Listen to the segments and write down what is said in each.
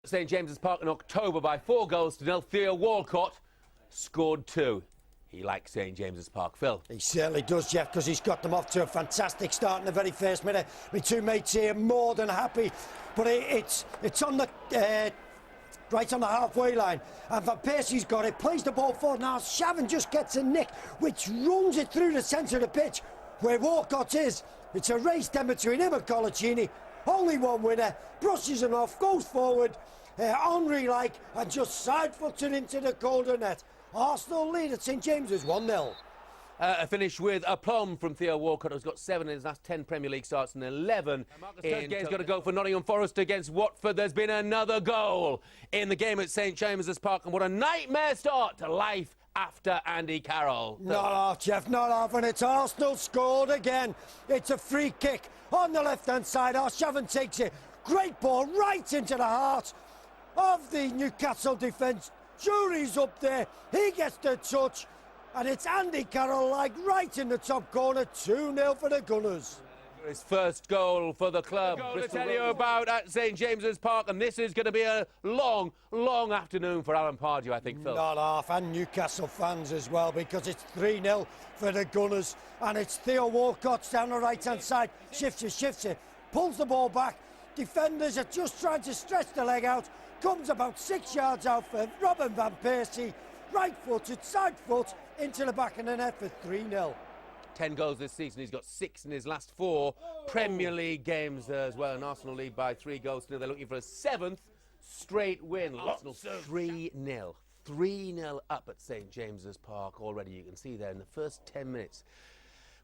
St James's Park in October by 4-0. Theo Walcott scored 2. He likes St James's Park, Phil. He certainly does, Jeff, because he's got them off to a fantastic start in the very first minute. My two mates here more than happy, but it's on the right on the halfway line, and Van Persie's got it, plays the ball forward. Now Shavin just gets a nick, which runs it through the centre of the pitch where Walcott is. It's a race then between him and Colaccini. Only one winner, brushes him off, goes forward, Henry-like, and just side-foots it into the corner net. Arsenal lead at St James's 1-0. A finish with a plum from Theo Walcott, who's got 7 in his last 10 Premier League starts and 11. Marcus Turgeon's got to go for Nottingham Forest against Watford. There's been another goal in the game at St James's Park, and what a nightmare start to life after Andy Carroll. Not off, Jeff, not off, and it's Arsenal scored again. It's a free kick on the left-hand side. Arshavin takes it. Great ball right into the heart of the Newcastle defence. Jury's up there. He gets the touch. And it's Andy Carroll, like, right in the top corner. 2-0 for the Gunners. His first goal for the club. Goal to tell you about at St James's Park, and this is going to be a long, long afternoon for Alan Pardew, I think, Phil. Not half, and Newcastle fans as well, because it's 3-0 for the Gunners, and it's Theo Walcott down the right-hand side, shifts it, pulls the ball back. Defenders are just trying to stretch the leg out, comes about 6 yards out for Robin Van Persie, right-footed, side foot, into the back of the net for 3-0. 10 goals this season. He's got 6 in his last 4 Premier League games as well. And Arsenal lead by 3-0. They're looking for a 7th straight win. Arsenal 3-0. 3-0 up at St James's Park already. You can see there in the first 10 minutes.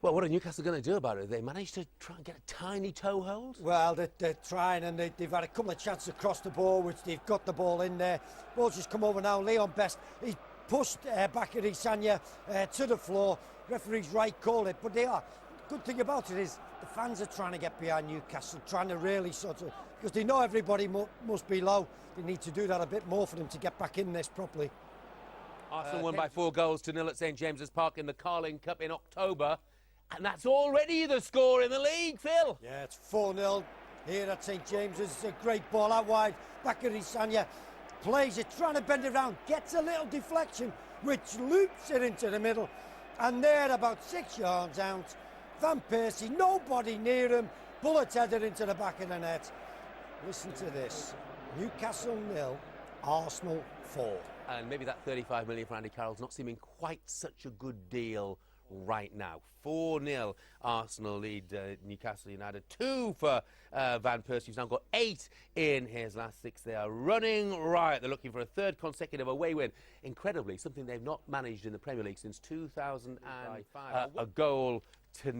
Well, what are Newcastle going to do about it? They managed to try and get a tiny toehold? Well, they're trying, and they've had a couple of chances across the ball, which they've got the ball in there. Ball's just come over now. Leon Best, he's pushed back at Isanya to the floor. Referee's right, call it, but they are. Good thing about it is the fans are trying to get behind Newcastle, trying to really sort of, because they know everybody must be low. They need to do that a bit more for them to get back in this properly. Arsenal won by 4-0 at St James's Park in the Carling Cup in October, and that's already the score in the league, Phil. Yeah, it's 4-0 here at St James's. It's a great ball out wide, back at Isanya. Plays it, trying to bend it around, gets a little deflection, which loops it into the middle. And there, about 6 yards out, Van Persie, nobody near him, bullet headed into the back of the net. Listen to this. Newcastle 0, Arsenal 4. And maybe that 35 million for Andy Carroll's not seeming quite such a good deal right now. 4-0 Arsenal lead Newcastle United. 2 for Van Persie, who's now got 8 in his last 6. They are running riot. They're looking for a 3rd consecutive away win. Incredibly, something they've not managed in the Premier League since 2005. A goal to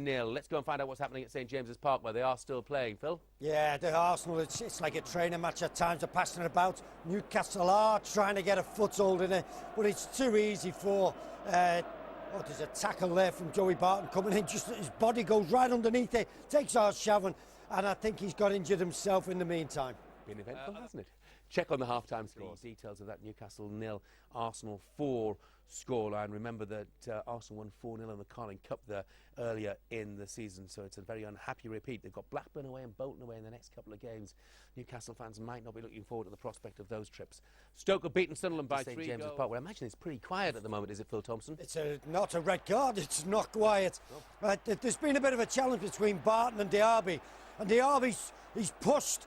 0. Let's go and find out what's happening at St James's Park, where they are still playing, Phil. Yeah, the Arsenal, it's like a training match at times. They're passing it about. Newcastle are trying to get a foothold in it, but it's too easy for... there's a tackle there from Joey Barton coming in. Just his body goes right underneath it, takes Arshavin, and I think he's got injured himself in the meantime. Been eventful, hasn't it? Check on the half-time score. Details of that Newcastle 0, Arsenal 4 scoreline. Remember that Arsenal won 4-0 in the Carling Cup there earlier in the season, so it's a very unhappy repeat. They've got Blackburn away and Bolton away in the next couple of games. Newcastle fans might not be looking forward to the prospect of those trips. Stoke have beaten Sunderland by 3 James's Park. Well, I imagine it's pretty quiet at the moment, is it, Phil Thompson? It's not a red card, it's not quiet. No. There's been a bit of a challenge between Barton and Diaby, and Diaby's he's pushed.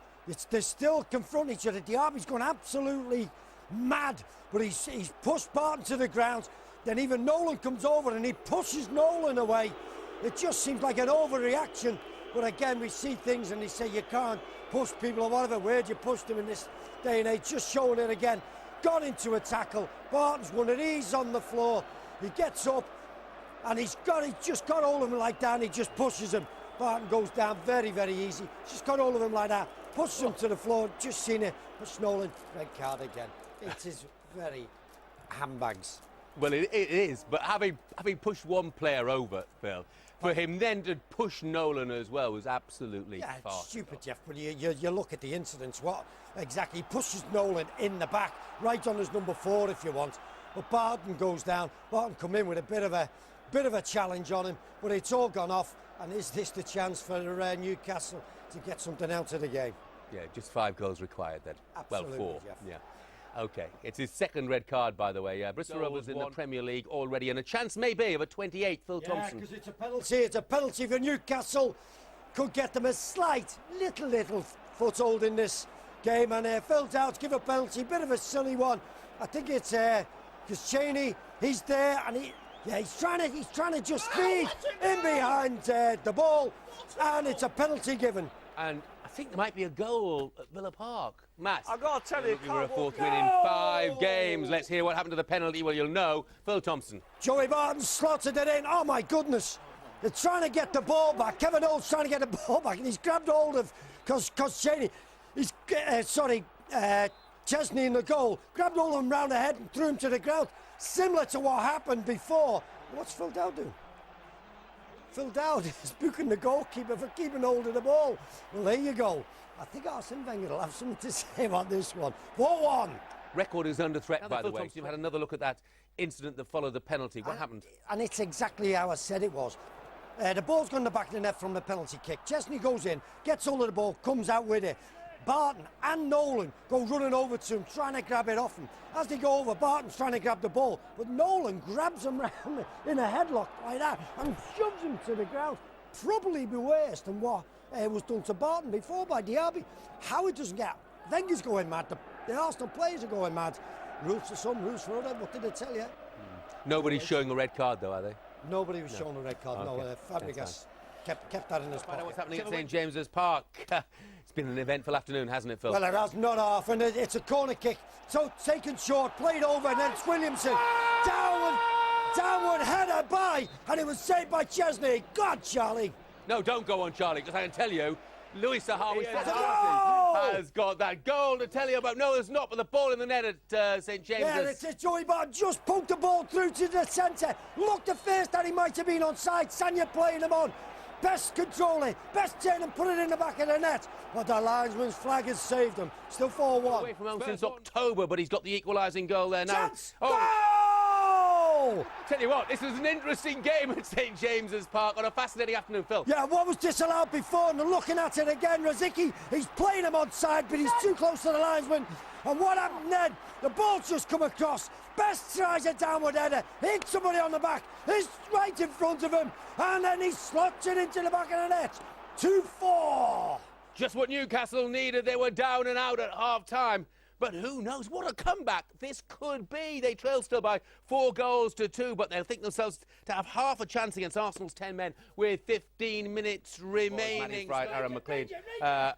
They still confront each other. Diaby's gone absolutely mad, but he's pushed Barton to the ground. Then even Nolan comes over and he pushes Nolan away. It just seems like an overreaction. But again, we see things and they say you can't push people or whatever. Where'd you push them in this day and age? Just showing it again. Got into a tackle. Barton's won it. He's on the floor. He gets up and he's just got hold of him like that and he just pushes him. Barton goes down very, very easy. Just got hold of him like that. Pushes him to the floor. Just seen it. Push Nolan. Red card again. It is very handbags. Well, it is, but having pushed one player over, Phil, for him then to push Nolan as well was absolutely far. Stupid, Jeff, but you look at the incidents, what exactly, he pushes Nolan in the back, right on his number 4 if you want, but Barton goes down. Barton come in with a bit of a challenge on him, but it's all gone off, and is this the chance for Newcastle to get something out of the game? Yeah, just 5 goals required then. Absolutely, well, 4. Jeff. Yeah. OK, it's his second red card, by the way. Bristol Rovers in the Premier League already, and a chance maybe of a 28th, Phil Thompson. Yeah, because it's a penalty. It's a penalty for Newcastle. Could get them a slight, little foothold in this game, and Phil Dowd's give a penalty, bit of a silly one. I think it's because Cheney, he's there, and he's trying to just feed in behind the ball, and it's a penalty given. And I think there might be a goal at Villa Park. Matt, I've got to tell you, looking for a 4th win in 5 games. Let's hear what happened to the penalty. Well, you'll know. Phil Thompson. Joey Barton slotted it in. Oh my goodness! They're trying to get the ball back. Kevin Holt's trying to get the ball back, and he's grabbed hold of because Cheney, Chesney in the goal, grabbed hold of him round the head and threw him to the ground, similar to what happened before. What's Phil Dowd doing? Phil Dowd is booking the goalkeeper for keeping hold of the ball. Well, there you go. I think Arsene Wenger will have something to say about this one. 4-1. Record is under threat, by the way. You've had another look at that incident that followed the penalty. What happened? And it's exactly how I said it was. The ball's gone in the back of the net from the penalty kick. Chesney goes in, gets hold of the ball, comes out with it. Barton and Nolan go running over to him, trying to grab it off him. As they go over, Barton's trying to grab the ball, but Nolan grabs him round in a headlock like that and shoves him to the ground. Probably be worse than what was done to Barton before by Diaby. How it doesn't get... Wenger's going mad. The Arsenal players are going mad. Rules for some, rules for others. What did they tell you? Nobody's showing a red card, though, are they? Nobody was showing a red card. Okay. No, Fabregas kept that in his pocket. What's happening at St James's Park? It's been an eventful afternoon, hasn't it, Phil? Well, it has not half, and it's a corner kick. So taken short, played over, and then it's Williamson. Downward header by, and it was saved by Chesney. God, Charlie. No, don't go on, Charlie, because I can tell you, Louis Sahawi has got that goal to tell you about. No, there's not, but the ball in the net at St James's. Yeah, it's Joey Barton just poked the ball through to the centre. Looked at first that he might have been onside. Sanya playing him on. Best control it, best turn and put it in the back of the net. But the linesman's flag has saved him. Still 4-1. Away from home since October, but he's got the equalising goal there now. Chance! Goal! Tell you what, this is an interesting game at St James's Park on a fascinating afternoon, Phil. Yeah, what was disallowed before, and looking at it again, Rosicky, he's playing him onside, but he's too close to the linesman. And what happened then? The ball's just come across. Best tries a downward header, hit somebody on the back, he's right in front of him, and then he slots it into the back of the net. 2-4. Just what Newcastle needed. They were down and out at half-time. But who knows what a comeback this could be. They trail still by 4 goals to 2, but they'll think themselves to have half a chance against Arsenal's 10 men with 15 minutes remaining. Right, Aaron McLean have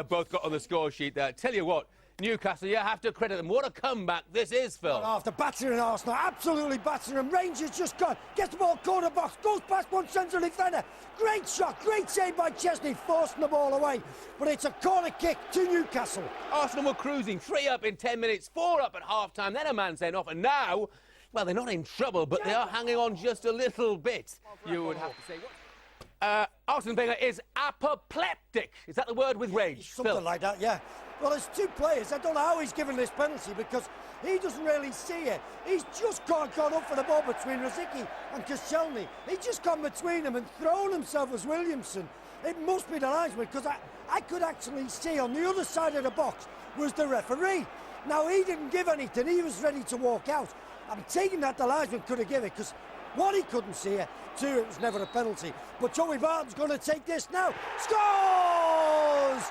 both got on the score sheet there. Tell you what, Newcastle, you have to credit them. What a comeback this is, Phil. After battering Arsenal, absolutely battering them. Rangers just gets the ball corner box, goes past one central defender. Great shot, great save by Chesney, forcing the ball away. But it's a corner kick to Newcastle. Arsenal were cruising, 3 up in 10 minutes, 4 up at half-time, then a man sent off, and now, well, they're not in trouble, but they are hanging on just a little bit, you would have to say. Arsene Wenger is apoplectic. Is that the word with rage? Something like that, yeah. Well, there's 2 players. I don't know how he's given this penalty because he doesn't really see it. He's just gone up for the ball between Rosicky and Koscielny. He's just gone between them and thrown himself as Williamson. It must be the linesman because I could actually see on the other side of the box was the referee. Now, he didn't give anything. He was ready to walk out. I'm taking that the linesman could have given it because, 1, he couldn't see it. 2, it was never a penalty. But Joey Barton's going to take this now. Scores!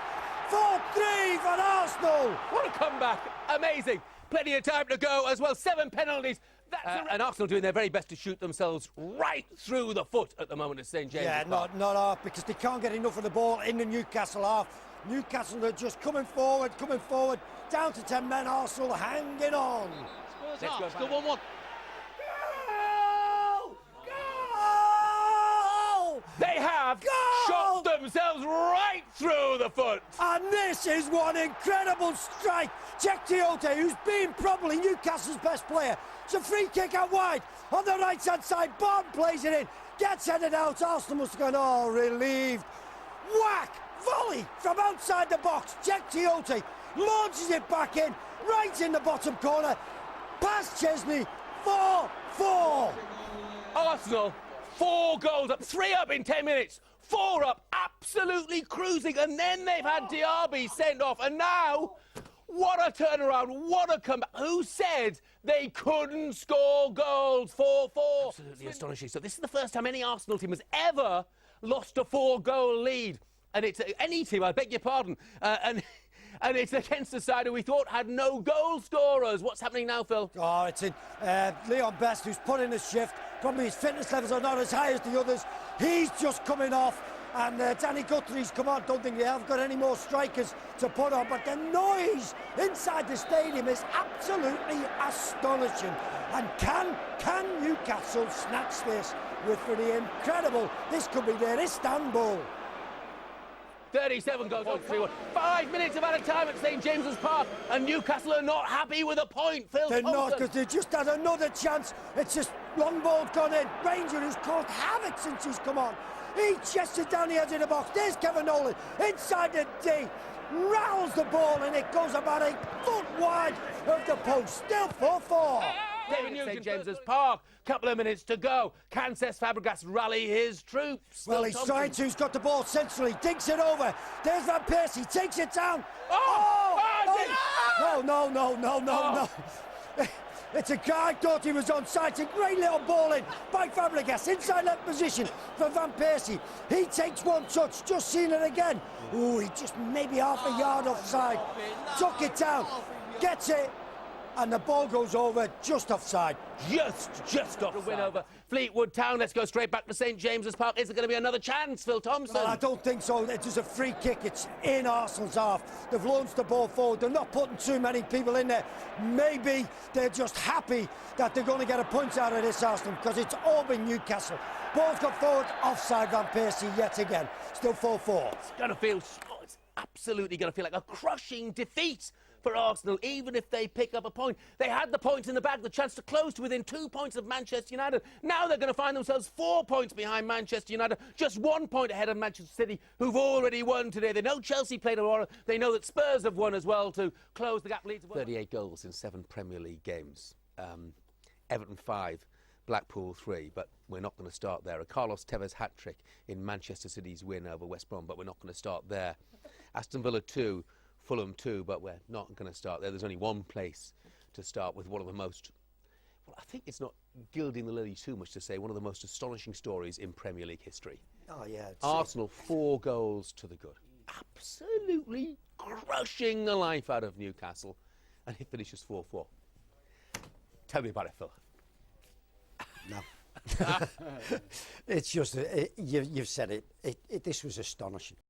4-3 for Arsenal. What a comeback. Amazing. Plenty of time to go as well. 7 penalties. And Arsenal doing their very best to shoot themselves right through the foot at the moment at St James's Park. Yeah, not half, because they can't get enough of the ball in the Newcastle half. Newcastle are just coming forward, down to 10 men. Arsenal hanging on. Let's go. Still 1-1. They have shot themselves right through the foot. And this is one incredible strike. Jack Tiote, who's been probably Newcastle's best player. It's a free kick out wide. On the right-hand side, Barton plays it in. Gets headed out. Arsenal must have gone, oh, relieved. Whack! Volley from outside the box. Jack Tiote launches it back in. Right in the bottom corner. Past Chesney. 4-4. Arsenal, 4 goals up, 3 up in 10 minutes. 4 up, absolutely cruising, and then they've had Diaby sent off, and now, what a turnaround, what a comeback. Who said they couldn't score goals? 4-4. Absolutely astonishing. So this is the first time any Arsenal team has ever lost a 4-goal lead. And it's any team, I beg your pardon. And it's against a side who we thought had no goal scorers. What's happening now, Phil? Oh, it's in Leon Best, who's put in a shift. Probably his fitness levels are not as high as the others. He's just coming off. And Danny Guthrie's come on. Don't think they have got any more strikers to put on. But the noise inside the stadium is absolutely astonishing. And can Newcastle snatch this with the incredible? This could be their Istanbul. 37 goals on 3-1. 5 minutes of added time at St James's Park, and Newcastle are not happy with a point. Phil They're Thompson. not, because they just had another chance. It's just long ball's gone in. Ranger has caused havoc since he's come on. He chested down the edge of the box. There's Kevin Nolan inside the D. Rattles the ball, and it goes about 8 foot wide of the post. Still 4-4. David Nugent, St James's Park. Couple of minutes to go. Can Cesc Fabregas rally his troops? Well, he's trying to. He's got the ball centrally. Digs it over. There's Van Persie. Takes it down. No. It's a guy I thought he was onside. It's a great little ball in by Fabregas. Inside left position for Van Persie. He takes one touch. Just seen it again. Ooh, he just maybe half a yard offside. Took it down. Gets it. And the ball goes over just offside. Just off the win over Fleetwood Town. Let's go straight back to St James's Park. Is there going to be another chance, Phil Thompson? Well, I don't think so. It is a free kick. It's in Arsenal's half. They've launched the ball forward. They're not putting too many people in there. Maybe they're just happy that they're going to get a point out of this Arsenal, because it's all been Newcastle. Ball's got forward, offside Van Persie yet again. Still 4-4. It's going to feel... it's absolutely going to feel like a crushing defeat for Arsenal, even if they pick up a point. They had the point in the bag, the chance to close to within 2 points of Manchester United. Now they're going to find themselves 4 points behind Manchester United, just 1 point ahead of Manchester City, who've already won today. They know Chelsea played tomorrow. They know that Spurs have won as well to close the gap. Leeds 38 goals in 7 Premier League games. Everton 5, Blackpool 3, but we're not going to start there. A Carlos Tevez hat-trick in Manchester City's win over West Brom, but we're not going to start there. Aston Villa 2, Fulham 2, but we're not going to start there. There's only one place to start with, one of the most, well, I think it's not gilding the lily too much to say, one of the most astonishing stories in Premier League history. Oh, yeah. Arsenal, 4 goals to the good. Absolutely crushing the life out of Newcastle, and it finishes 4-4. Tell me about it, Phil. No. It's just, you've said it. This was astonishing.